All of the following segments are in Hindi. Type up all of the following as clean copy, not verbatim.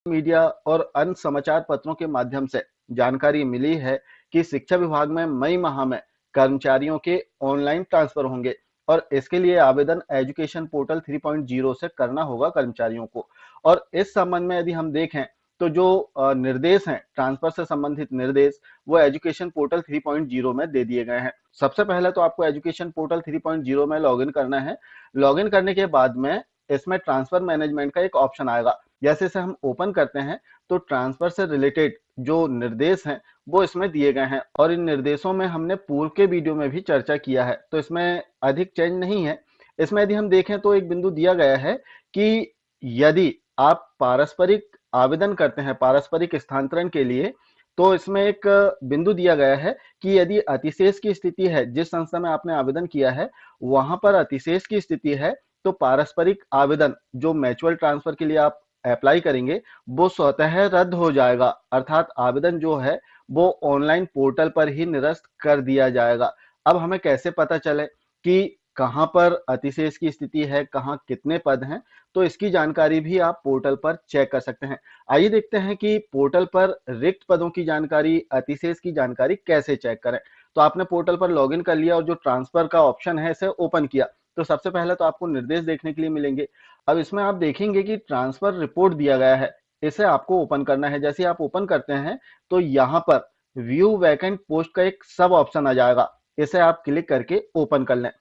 मीडिया और अन्य समाचार पत्रों के माध्यम से जानकारी मिली है कि शिक्षा विभाग में मई माह में कर्मचारियों के ऑनलाइन ट्रांसफर होंगे और इसके लिए आवेदन एजुकेशन पोर्टल 3.0 से करना होगा कर्मचारियों को। और इस संबंध में यदि हम देखें तो जो निर्देश हैं ट्रांसफर से संबंधित निर्देश वो एजुकेशन पोर्टल 3.0 में दे दिए गए हैं। सबसे पहले तो आपको एजुकेशन पोर्टल 3.0 में लॉगिन करना है। लॉगिन करने के बाद में इसमें ट्रांसफर मैनेजमेंट का एक ऑप्शन आएगा। जैसे इसे हम ओपन करते हैं तो ट्रांसफर से रिलेटेड जो निर्देश हैं वो इसमें दिए गए हैं और इन निर्देशों में हमने पूर्व के वीडियो में भी चर्चा किया है, तो इसमें अधिक चेंज नहीं है। इसमें यदि हम देखें तो एक बिंदु दिया गया है कि यदि आप पारस्परिक आवेदन करते हैं पारस्परिक स्थानांतरण के लिए, तो इसमें एक बिंदु दिया गया है कि यदि अतिशेष की स्थिति है, जिस संस्था में आपने आवेदन किया है वहां पर अतिशेष की स्थिति है, तो पारस्परिक आवेदन जो म्यूचुअल ट्रांसफर के लिए आप अप्लाई करेंगे वो स्वतः रद्द हो जाएगा। अर्थात आवेदन जो है वो ऑनलाइन पोर्टल पर ही निरस्त कर दिया जाएगा। अब हमें कैसे पता चले कि कहां पर अतिशेष की स्थिति है, कहां कितने पद हैं, तो इसकी जानकारी भी आप पोर्टल पर चेक कर सकते हैं। आइए देखते हैं कि पोर्टल पर रिक्त पदों की जानकारी, अतिशेष की जानकारी कैसे चेक करें। तो आपने पोर्टल पर लॉगिन कर लिया और जो ट्रांसफर का ऑप्शन है इसे ओपन किया, तो सबसे पहले तो आपको निर्देश देखने के लिए मिलेंगे। अब इसमें आप देखेंगे कि ट्रांसफर रिपोर्ट दिया गया है, इसे आपको ओपन करना है। जैसे आप ओपन करते हैं तो यहाँ पर व्यू वैकेंट पोस्ट का एक सब ऑप्शन आ जाएगा, इसे आप क्लिक करके ओपन कर लें।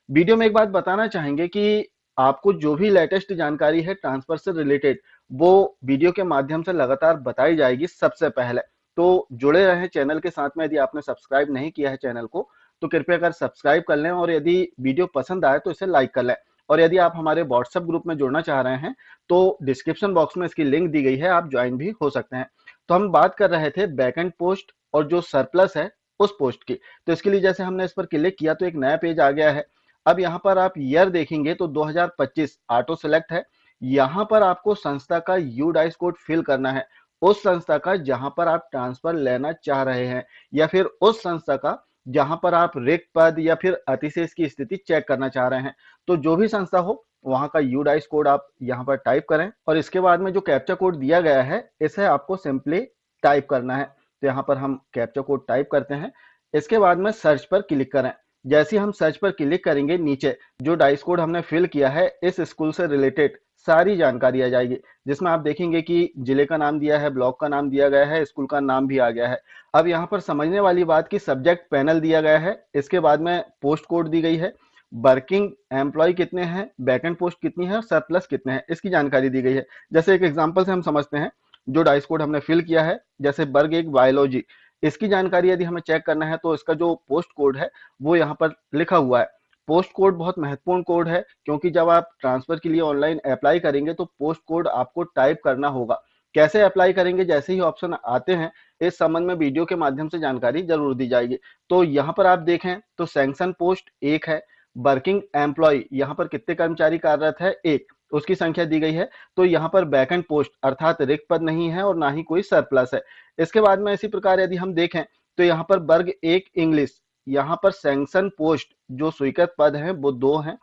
वीडियो में एक बात बताना चाहेंगे कि आपको जो भी लेटेस्ट जानकारी है ट्रांसफर से रिलेटेड वो वीडियो के माध्यम से लगातार बताई जाएगी सबसे पहले। तो जुड़े रहें चैनल के साथ में। यदि आपने सब्सक्राइब नहीं किया है चैनल को तो कृपया कर सब्सक्राइब कर लें और यदि वीडियो पसंद आए तो इसे लाइक कर लें। और यदि आप हमारे व्हाट्सएप ग्रुप में जुड़ना चाह रहे हैं तो डिस्क्रिप्शन बॉक्स में इसकी लिंक दी गई है, आप ज्वाइन भी हो सकते हैं। तो हम बात कर रहे थे बैकएंड पोस्ट और जो सरप्लस है उस पोस्ट की। तो इसके लिए जैसे हमने इस पर क्लिक किया तो एक नया पेज आ गया है। अब यहाँ पर आप ईयर देखेंगे तो 2025 ऑटो सेलेक्ट है। यहाँ पर आपको संस्था का यूडाइस कोड फिल करना है, उस संस्था का जहां पर आप ट्रांसफर लेना चाह रहे हैं या फिर उस संस्था का जहां पर आप रिक्त पद या फिर अतिशेष की स्थिति चेक करना चाह रहे हैं। तो जो भी संस्था हो वहां का यूडाइस कोड आप यहाँ पर टाइप करें और इसके बाद में जो कैप्चा कोड दिया गया है इसे आपको सिंपली टाइप करना है। तो यहाँ पर हम कैप्चा कोड टाइप करते हैं, इसके बाद में सर्च पर क्लिक करें। जैसे हम सर्च पर क्लिक करेंगे नीचे जो डाइस कोड हमने फिल किया है इस स्कूल से रिलेटेड सारी जानकारी आ जाएगी, जिसमें आप देखेंगे कि जिले का नाम दिया है, ब्लॉक का नाम दिया गया है, स्कूल का नाम भी आ गया है। अब यहाँ पर समझने वाली बात की सब्जेक्ट पैनल दिया गया है, इसके बाद में पोस्ट कोड दी गई है, वर्किंग एम्प्लॉय कितने हैं, वैकेंट पोस्ट कितनी है और सरप्लस कितने हैं इसकी जानकारी दी गई है। जैसे एक एग्जांपल से हम समझते हैं, जो डाइस कोड हमने फिल किया है जैसे वर्ग 1 बायोलॉजी, इसकी जानकारी यदि हमें चेक करना है तो इसका जो पोस्ट कोड है वो यहाँ पर लिखा हुआ है। पोस्ट कोड बहुत महत्वपूर्ण कोड है क्योंकि जब आप ट्रांसफर के लिए ऑनलाइन अप्लाई करेंगे तो पोस्ट कोड आपको टाइप करना होगा। कैसे अप्लाई करेंगे जैसे ही ऑप्शन आते हैं इस संबंध में वीडियो के माध्यम से जानकारी जरूर दी जाएगी। तो यहाँ पर आप देखें तो सैंक्शन पोस्ट 1 है, वर्किंग एम्प्लॉय यहाँ पर कितने कर्मचारी कार्यरत है 1, उसकी संख्या दी गई है। तो यहाँ पर वैकेंट पोस्ट अर्थात रिक्त पद नहीं है और ना ही कोई सरप्लस है। इसके बाद में इसी प्रकार यदि हम देखें तो यहाँ पर वर्ग 1 इंग्लिश, यहाँ पर सैंक्शन पोस्ट जो स्वीकृत पद हैं वो 2 हैं,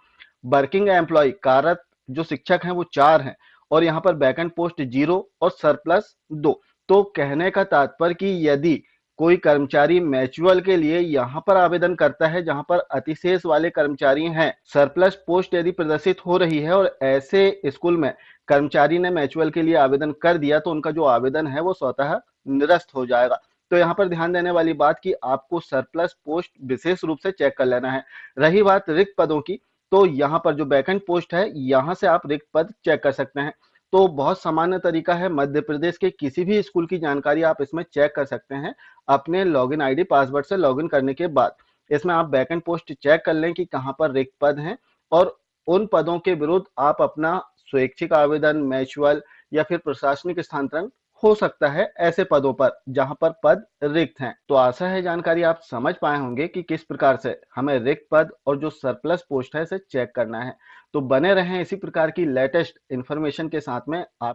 वर्किंग एम्प्लॉय कार्यरत जो शिक्षक हैं वो 4 हैं और यहाँ पर वैकेंट पोस्ट 0 और सरप्लस 2। तो कहने का तात्पर्य कि यदि कोई कर्मचारी म्यूचुअल के लिए यहाँ पर आवेदन करता है जहां पर अतिशेष वाले कर्मचारी हैं, सरप्लस पोस्ट यदि प्रदर्शित हो रही है और ऐसे स्कूल में कर्मचारी ने म्यूचुअल के लिए आवेदन कर दिया तो उनका जो आवेदन है वो स्वतः निरस्त हो जाएगा। तो यहाँ पर ध्यान देने वाली बात कि आपको सरप्लस पोस्ट विशेष रूप से चेक कर लेना है। रही बात रिक्त पदों की, तो यहाँ पर जो वैकेंट पोस्ट है यहाँ से आप रिक्त पद चेक कर सकते हैं। तो बहुत सामान्य तरीका है, मध्य प्रदेश के किसी भी स्कूल की जानकारी आप इसमें चेक कर सकते हैं अपने लॉगिन आईडी पासवर्ड से लॉगिन करने के बाद। इसमें आप वैकेंट पोस्ट चेक कर लें कि कहां पर रिक्त पद हैं और उन पदों के विरुद्ध आप अपना स्वैच्छिक आवेदन, म्यूचुअल या फिर प्रशासनिक स्थानांतरण हो सकता है ऐसे पदों पर जहां पर पद रिक्त हैं। तो आशा है जानकारी आप समझ पाए होंगे कि किस प्रकार से हमें रिक्त पद और जो सरप्लस पोस्ट है इसे चेक करना है। तो बने रहें इसी प्रकार की लेटेस्ट इंफॉर्मेशन के साथ में। आप